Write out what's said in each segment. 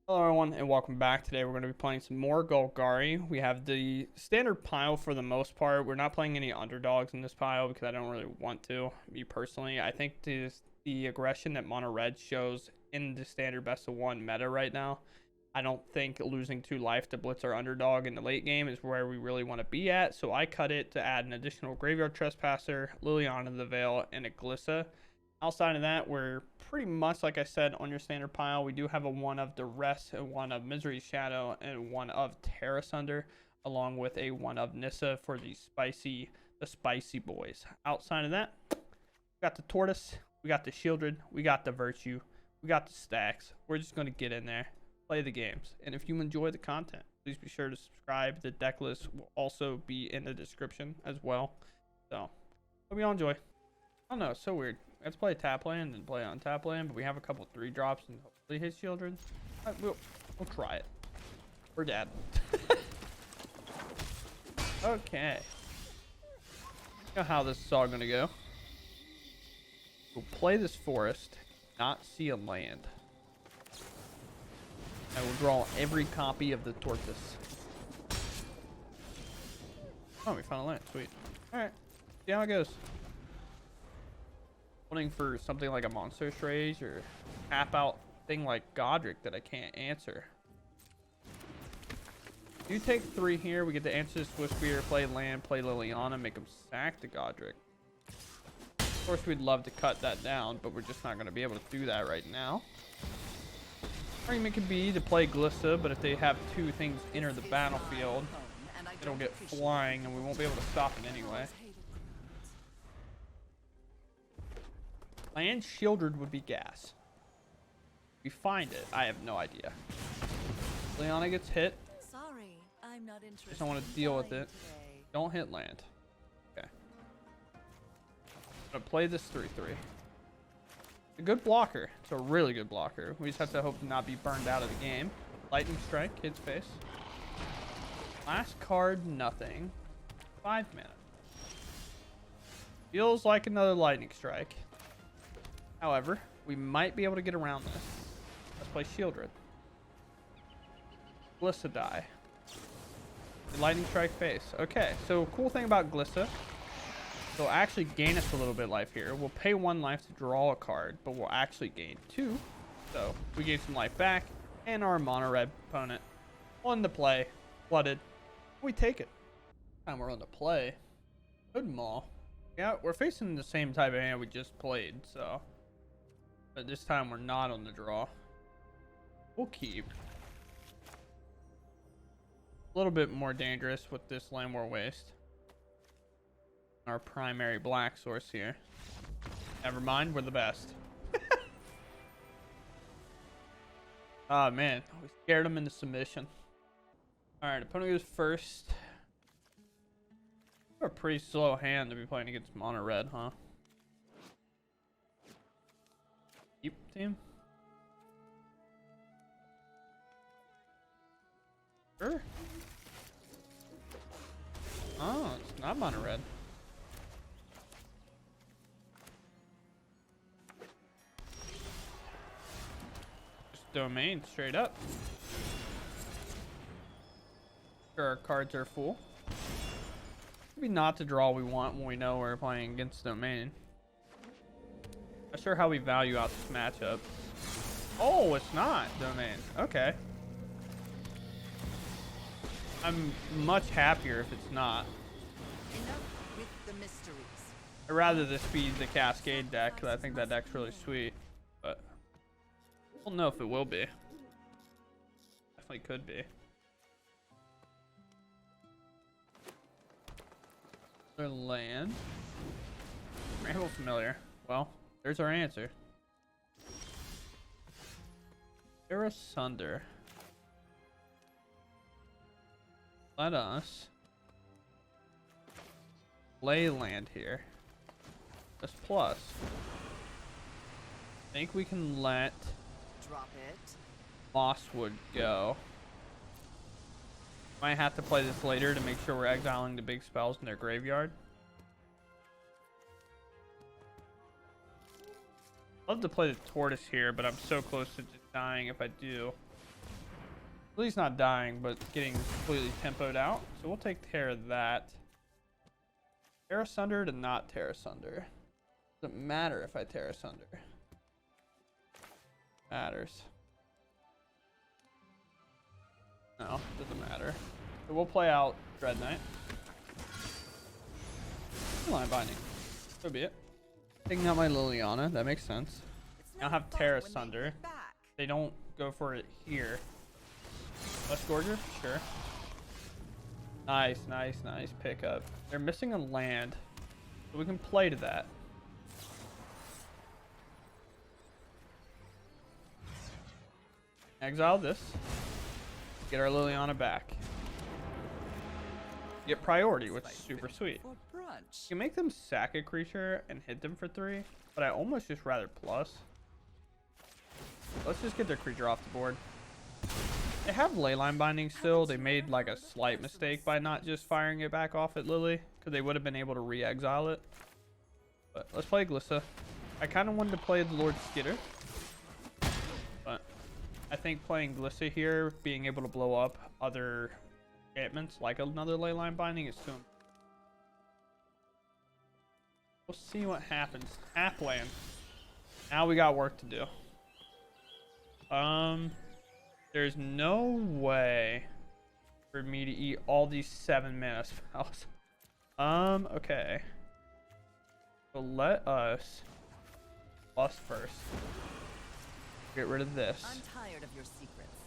Hello everyone and welcome back. Today we're going to be playing some more Golgari. We have the standard pile for the most part. We're not playing any underdogs in this pile because I don't really want to, me personally. I think the aggression that Mono Red shows in the standard best of one meta right now, I don't think losing 2 life to blitz our underdog in the late game is where we really want to be at. So I cut it to add an additional Graveyard Trespasser, Liliana the Veil, and a Glissa. Outside of that, we're pretty much, like I said, on your standard pile. We do have a 1 of Duress, a 1 of Misery's Shadow, and 1 of Terra Sunder, along with a 1 of Nissa for the spicy boys. Outside of that, we got the Tortoise, we got the Shieldred, we got the Virtue, we got the stacks. We're just going to get in there, play the games. And if you enjoy the content, please be sure to subscribe. The deck list will also be in the description as well. So, hope you all enjoy. I don't know, it's so weird. Let's play tap land and play on tap land, but we have a couple 3-drops and hopefully his children. We'll try it. We're dead. Okay. You know how this is all gonna go. We'll play this forest, not see a land. And we'll draw every copy of the Tortoise. Oh, we found a land. Sweet. Alright. See how it goes. Wanting for something like a Monster Rage or tap out thing like Godric that I can't answer. You take 3 here, we get to answer Swiftspear, play land, play Liliana, make them sack the Godric. Of course, we'd love to cut that down, but we're just not going to be able to do that right now. Argument could be to play Glissa, but if they have 2 things enter the battlefield, it'll get flying and we won't be able to stop it anyway. Land Shieldred would be gas. We find it. I have no idea. Liliana gets hit. Sorry, I'm not interested. Just don't want to deal with it. Don't hit land. Okay. I'm gonna play this 3/3. A good blocker. It's a really good blocker. We just have to hope to not be burned out of the game. Lightning Strike hits face. Last card, nothing. 5 mana. Feels like another Lightning Strike. However, we might be able to get around this. Let's play Shieldred. Glissa die. Lightning Strike face. Okay, so cool thing about Glissa, they'll actually gain us a little bit life here. We'll pay 1 life to draw a card, but we'll actually gain 2. So we gave some life back, and our mono red opponent on the play, flooded. We take it. Time we're on the play. Good maul. Yeah, we're facing the same type of hand we just played, so. But this time we're not on the draw. We'll keep. A little bit more dangerous with this Land War Waste. Our primary black source here. Never mind, we're the best. Oh man, we scared him into submission. Alright, opponent goes first. A pretty slow hand to be playing against mono red, huh? Keep team. Sure. Oh, it's not mono red. Just domain straight up. Sure, our cards are full. Maybe not the draw we want when we know we're playing against domain. Not sure how we value out this matchup. Oh, it's not domain. Okay. I'm much happier if it's not. Enough with the mysteries. I'd rather this be the Cascade deck because I think that deck's really sweet. But I don't know if it will be. Definitely could be. Their land. Ramble Familiar. Well, there's our answer. Terra Sunder. Let us play land here. That's plus. I think we can let Drop it. Mosswood go. Might have to play this later to make sure we're exiling the big spells in their graveyard. Love to play the Tortoise here, but I'm so close to just dying if I do. At least not dying, but getting completely tempoed out. So we'll take care of that. Tear Asunder to not Tear Asunder. Doesn't matter if I Tear Asunder. Matters. No, doesn't matter. So we'll play out Dreadknight. Line binding. So be it. Taking out my Liliana, that makes sense. I'll have Tear Asunder. They don't go for it here. Less Gorger? Sure. Nice, nice, nice pickup. They're missing a land, so we can play to that. Exile this. Get our Liliana back. Get priority, which is super sweet. You can make them sack a creature and hit them for 3, but I almost just rather plus. Let's just get their creature off the board. They have Leyline Binding still. They made like a slight mistake by not just firing it back off at Lily, because they would have been able to re-exile it. But let's play Glissa. I kind of wanted to play the Lord Skitter, but I think playing Glissa here, being able to blow up other enchantments like another Leyline Binding is too important. We'll see what happens. Half land. Now we got work to do. There's no way for me to eat all these 7 mana spells. Okay. So let us plus first. Get rid of this. I'm tired of your secrets.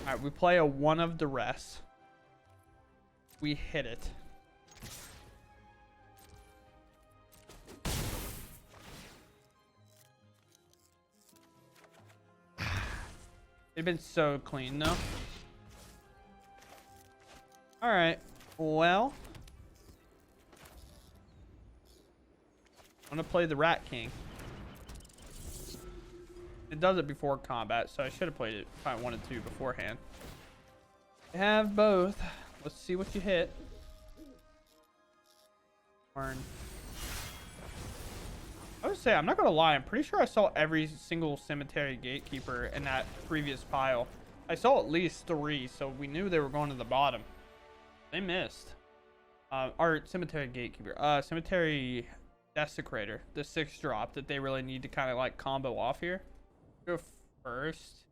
Alright, we play a One of Duress. We hit it. It'd been so clean though. Alright, well. I'm gonna play the Rat King. It does it before combat, so I should have played it if I wanted to beforehand. I have both. Let's see what you hit. Burn. I would say, I'm not gonna lie, I'm pretty sure I saw every single Cemetery Gatekeeper in that previous pile. I saw at least 3, so we knew they were going to the bottom. They missed. Our Cemetery Gatekeeper. Cemetery Desecrator, the 6-drop that they really need to kind of like combo off here. Go first.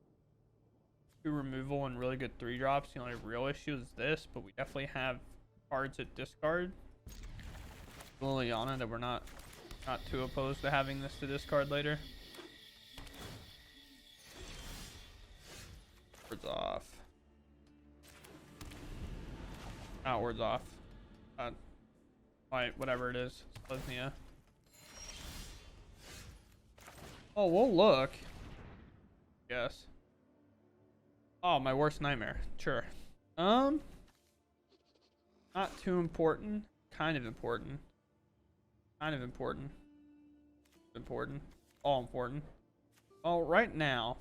2 removal and really good 3-drops. The only real issue is this, but we definitely have cards at discard. Liliana that we're not too opposed to having this to discard later. Words off. Not words off. Whatever it is. Lesnia. Oh, we'll look. Yes. Oh, my worst nightmare. Sure. Not too important. Kind of important. Kind of important. Important. All important. Well, right now,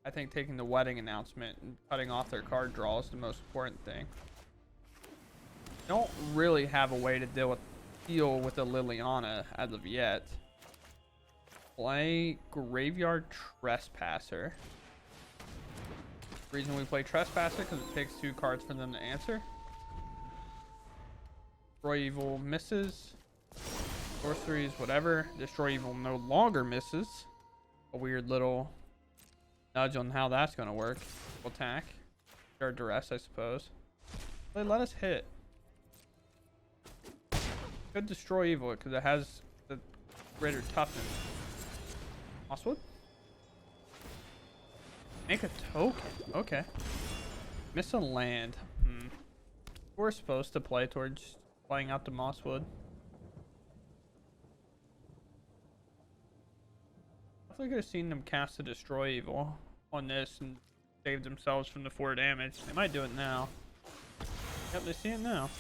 I think taking the wedding announcement and cutting off their card draw is the most important thing. Don't really have a way to deal with the Liliana as of yet. Play Graveyard Trespasser. Reason we play Trespasser because it takes 2 cards for them to answer. Destroy Evil misses. Sorceries, whatever. Destroy Evil no longer misses. A weird little nudge on how that's going to work. We'll attack. Or Duress, I suppose. They let us hit. Could destroy Evil because it has the greater toughness. Mosswood? Make a token. Okay. Miss a land. We're supposed to play towards playing out the Mosswood. I could have seen them cast a Destroy Evil on this and save themselves from the 4 damage. They might do it now. Yep, they see it now.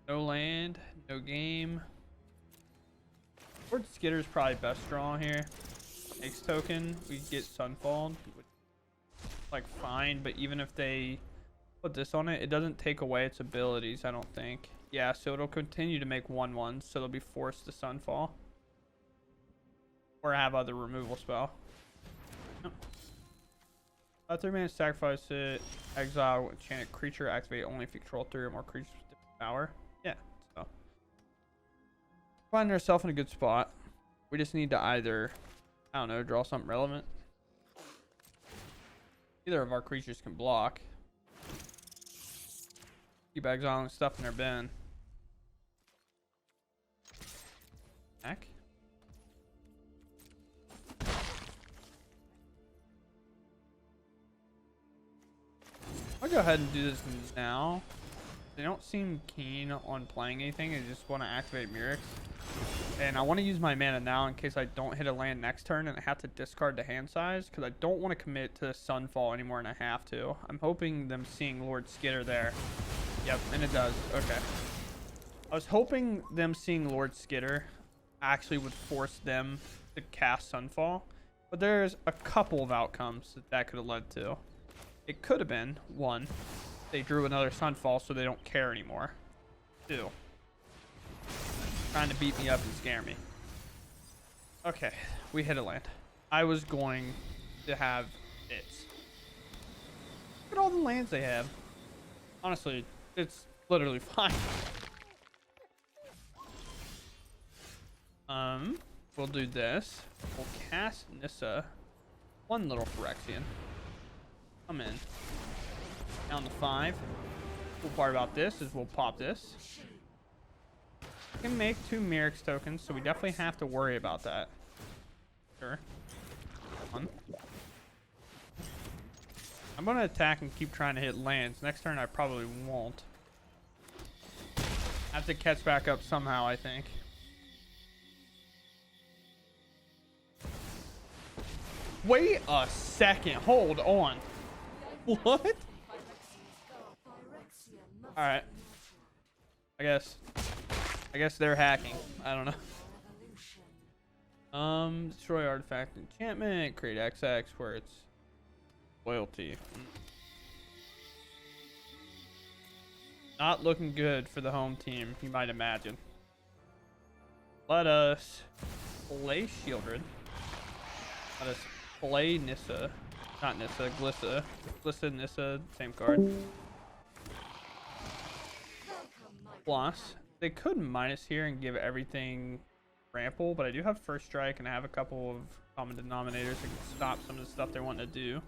No land, no game. Lord Skitter's probably best draw here. X token, we get Sunfall, which like fine, but even if they Put this on it. It doesn't take away its abilities, I don't think. Yeah, so it'll continue to make 1/1s, so they'll be forced to Sunfall. Or have other removal spell. Yep. 3 mana, sacrifice it, exile, enchanted creature, activate only if you control 3 or more creatures with different power. Yeah, so. Finding ourselves in a good spot. We just need to either, I don't know, draw something relevant. Either of our creatures can block. Keep exiling stuff in their bin. Back. I'll go ahead and do this now. They don't seem keen on playing anything. They just want to activate Mirix. And I want to use my mana now in case I don't hit a land next turn and I have to discard the hand size, because I don't want to commit to Sunfall anymore and I have to. I'm hoping them seeing Lord Skitter there. Yep, and it does. Okay. I was hoping them seeing Lord Skitter actually would force them to cast Sunfall, but there's a couple of outcomes that could have led to. It could have been, 1, they drew another Sunfall so they don't care anymore. 2, trying to beat me up and scare me. Okay, we hit a land. I was going to have it. Look at all the lands they have. Honestly, it's literally fine. We'll do this. We'll cast Nissa. 1 little Phyrexian. Come in. Down to 5. Cool part about this is we'll pop this. We can make 2 Mirix tokens, so we definitely have to worry about that. Sure. 1. I'm going to attack and keep trying to hit lands. Next turn I probably won't. I have to catch back up somehow, I think. Wait a second. Hold on. What? Alright. I guess they're hacking. I don't know. Destroy artifact enchantment. Create XX where it's loyalty. Not looking good for the home team, you might imagine. Let us play Shieldred. Let us play Nissa. Not Nissa, Glissa. Glissa, Nissa, same card. Plus, they could minus here and give everything trample, but I do have first strike and I have a couple of common denominators that can stop some of the stuff they're wanting to do.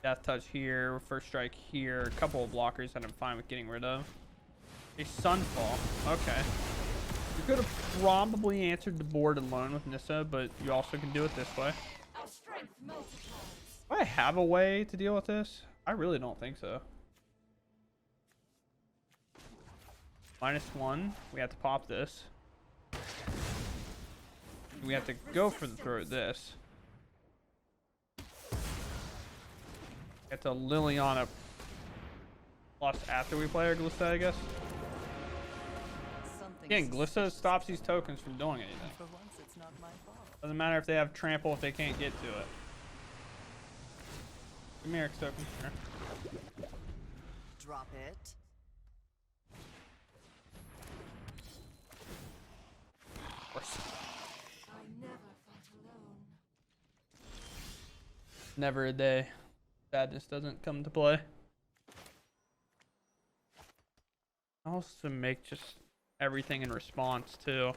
Death touch here, first strike here, a couple of blockers that I'm fine with getting rid of. A Sunfall. Okay. You could have probably answered the board alone with Nissa, but you also can do it this way. Do I have a way to deal with this? I really don't think so. -1. We have to pop this. We have to go for the throat this. We have to Liliana plus after we play our Glissa, I guess. Again, Glissa stops these tokens from doing anything. For once, it's not my fault. Doesn't matter if they have trample if they can't get to it. Give me Mirix token. Sure. Drop it. Of course. I never fight alone. Never a day. Sadness doesn't come to play. I also make just everything in response too.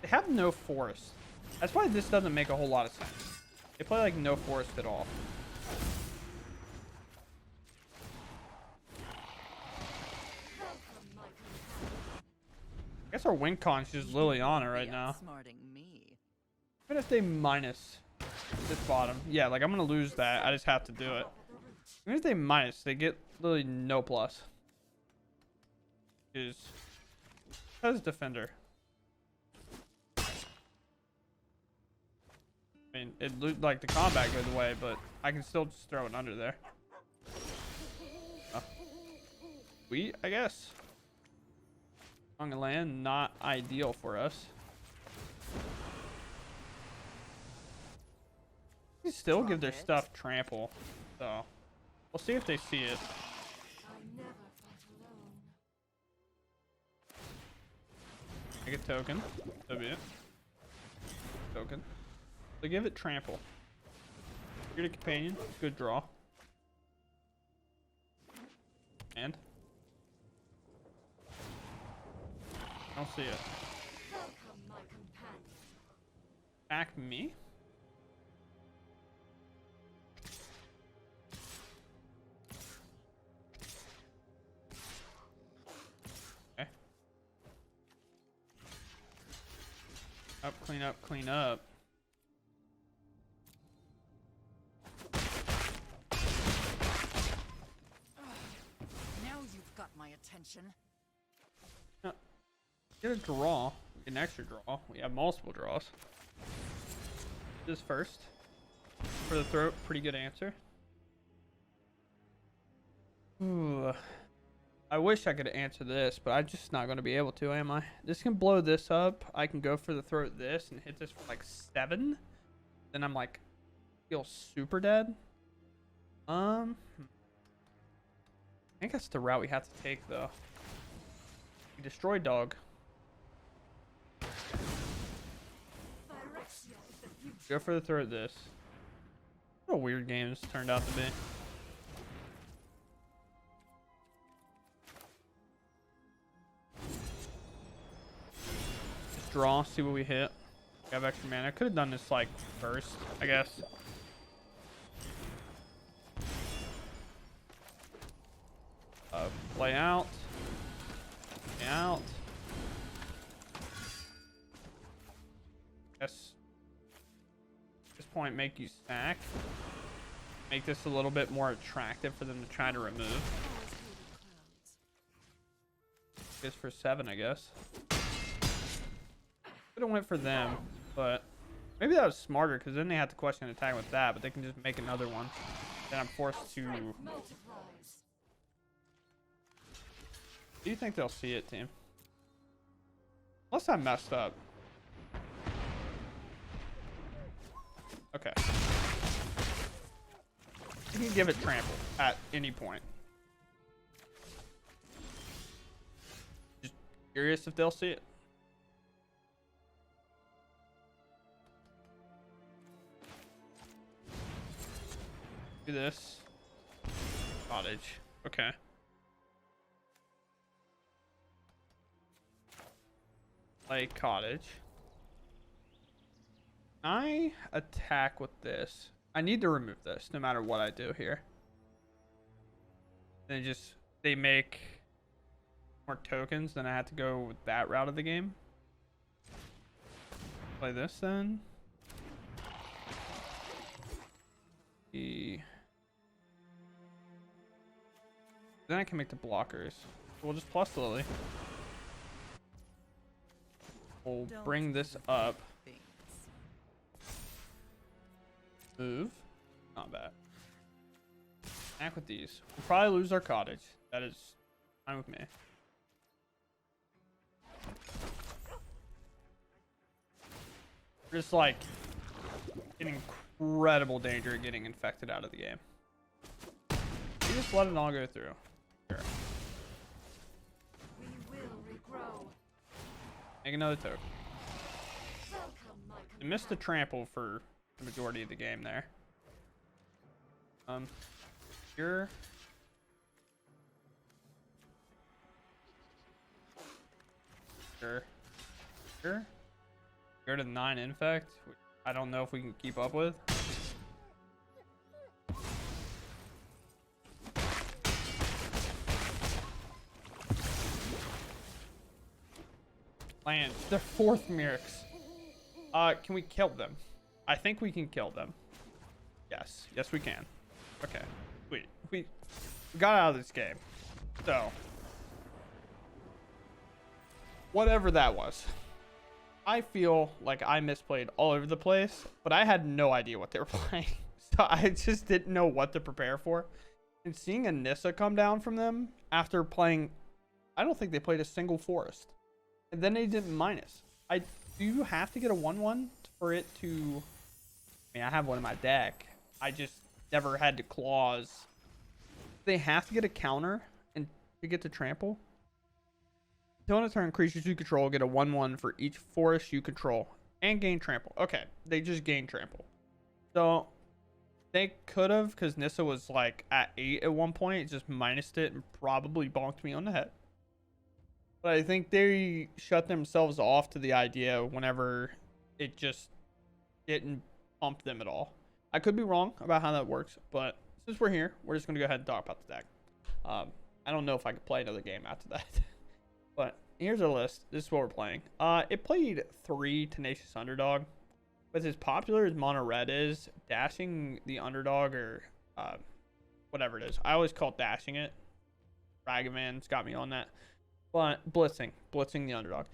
They have no forest. That's why this doesn't make a whole lot of sense. They play like no forest at all. I guess our win con's just Liliana right now. Smarting me. Even if they minus this bottom, yeah, like I'm gonna lose that. I just have to do it. Even if they minus, they get literally no plus. Is because defender. I mean, it like the combat goes away, but I can still just throw it under there. I guess. On a land, not ideal for us. They still give their stuff trample, so we'll see if they see it. I never fight alone. Make a token. So be it. Token. So give it trample. You're the companion. Good draw. And I don't see it. Welcome, my companion. Attack me? Okay. Up, clean up, clean up. Now you've got my attention. Get a draw. Get an extra draw. We have multiple draws. This first. For the throat, pretty good answer. Ooh. I wish I could answer this, but I'm just not going to be able to, am I? This can blow this up. I can go for the throat this and hit this for like 7. Then I'm like, feel super dead. I think that's the route we have to take, though. We destroy dog. Go for the throat this. What a weird game this turned out to be. Just draw, see what we hit. We have extra mana. I could have done this like first, I guess. Play out. Play out. Yes. At this point, make you stack. Make this a little bit more attractive for them to try to remove. This for 7, I guess. Could have went for them, but maybe that was smarter because then they have to question attack with that, but they can just make another one. Then I'm forced to. Do you think they'll see it, team? Unless I messed up. Okay. You can give it trample at any point. Just curious if they'll see it. Do this. Cottage. Okay. Play cottage. I attack with this. I need to remove this no matter what I do here. They make more tokens, then I have to go with that route of the game. Play this then. Then I can make the blockers. We'll just plus Lily. We'll bring this up. Move. Not bad. Attack with these. We'll probably lose our cottage. That is fine with me. Just like in incredible danger of getting infected out of the game. You just let it all go through. Sure. We will regrow. Make another token. I missed the trample for the majority of the game there. Here. Sure. Sure. Go to 9 infect, which I don't know if we can keep up with. Land. They're 4th Mirrors. Can we kill them? I think we can kill them. Yes. Yes, we can. Okay. Sweet. We got out of this game. So. Whatever that was. I feel like I misplayed all over the place, but I had no idea what they were playing. So I just didn't know what to prepare for. And seeing a Nissa come down from them after playing, I don't think they played a single forest. And then they didn't minus. Do you have to get a 1/1 for it to I mean, I have one in my deck. I just never had to clause. They have to get a counter and to get to trample. Until end of turn, creatures you control get a 1/1 for each forest you control and gain trample. Okay, they just gain trample. So they could have, because Nissa was like at 8 at one point, just minused it and probably bonked me on the head. But I think they shut themselves off to the idea whenever it just didn't pump them at all. I could be wrong about how that works, but since we're here, we're just going to go ahead and talk about the deck. I don't know if I could play another game after that. But here's our list. This is what we're playing. It played 3 Tenacious Underdog. But as popular as Mono Red is, dashing the underdog or whatever it is. I always call dashing it. Ragavan's got me on that. But blitzing the underdog.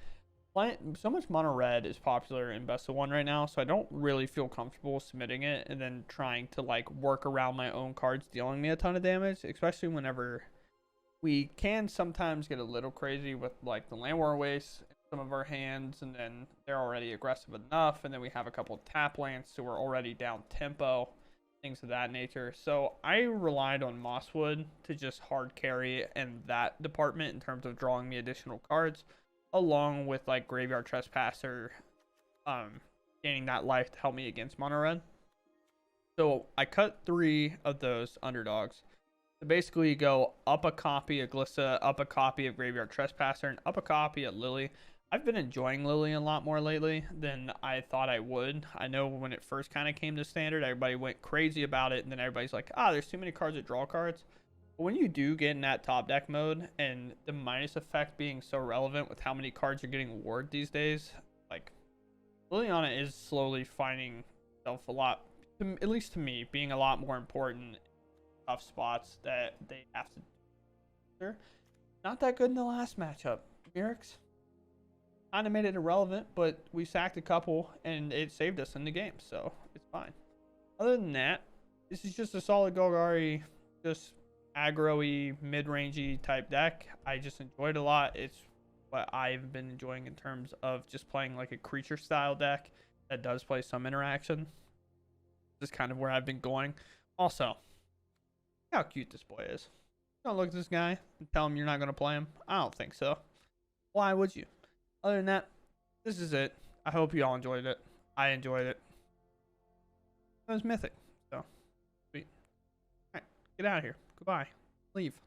So much Mono Red is popular in Best of 1 right now, so I don't really feel comfortable submitting it and then trying to like work around my own cards dealing me a ton of damage, especially whenever we can sometimes get a little crazy with like the land war waste in some of our hands, and then they're already aggressive enough, and then we have a couple of tap lands, so we're already down tempo, things of that nature. So I relied on Mosswood to just hard carry in that department in terms of drawing me additional cards, along with like Graveyard Trespasser, gaining that life to help me against Mono Red. So I cut 3 of those underdogs to basically go up a copy of Glissa, up a copy of Graveyard Trespasser, and up a copy of Lily. I've been enjoying Lily a lot more lately than I thought I would. I know when it first kind of came to standard, everybody went crazy about it, and then everybody's like, there's too many cards that draw cards. But when you do get in that top deck mode, and the minus effect being so relevant with how many cards you're getting awarded these days, like, Liliana is slowly finding itself a lot, at least to me, being a lot more important in tough spots that they have to do. Not that good in the last matchup. Mirix kind of made it irrelevant, but we sacked a couple and it saved us in the game, so it's fine. Other than that, this is just a solid Golgari, just aggro-y, mid-rangey type deck. I just enjoyed a lot. It's what I've been enjoying in terms of just playing like a creature style deck that does play some interaction. This is kind of where I've been going. Also, look how cute this boy is. Don't look at this guy and tell him you're not going to play him. I don't think so. Why would you? Other than that, this is it. I hope you all enjoyed it. I enjoyed it. It was Mythic. So, sweet. Alright, get out of here. Goodbye. Leave.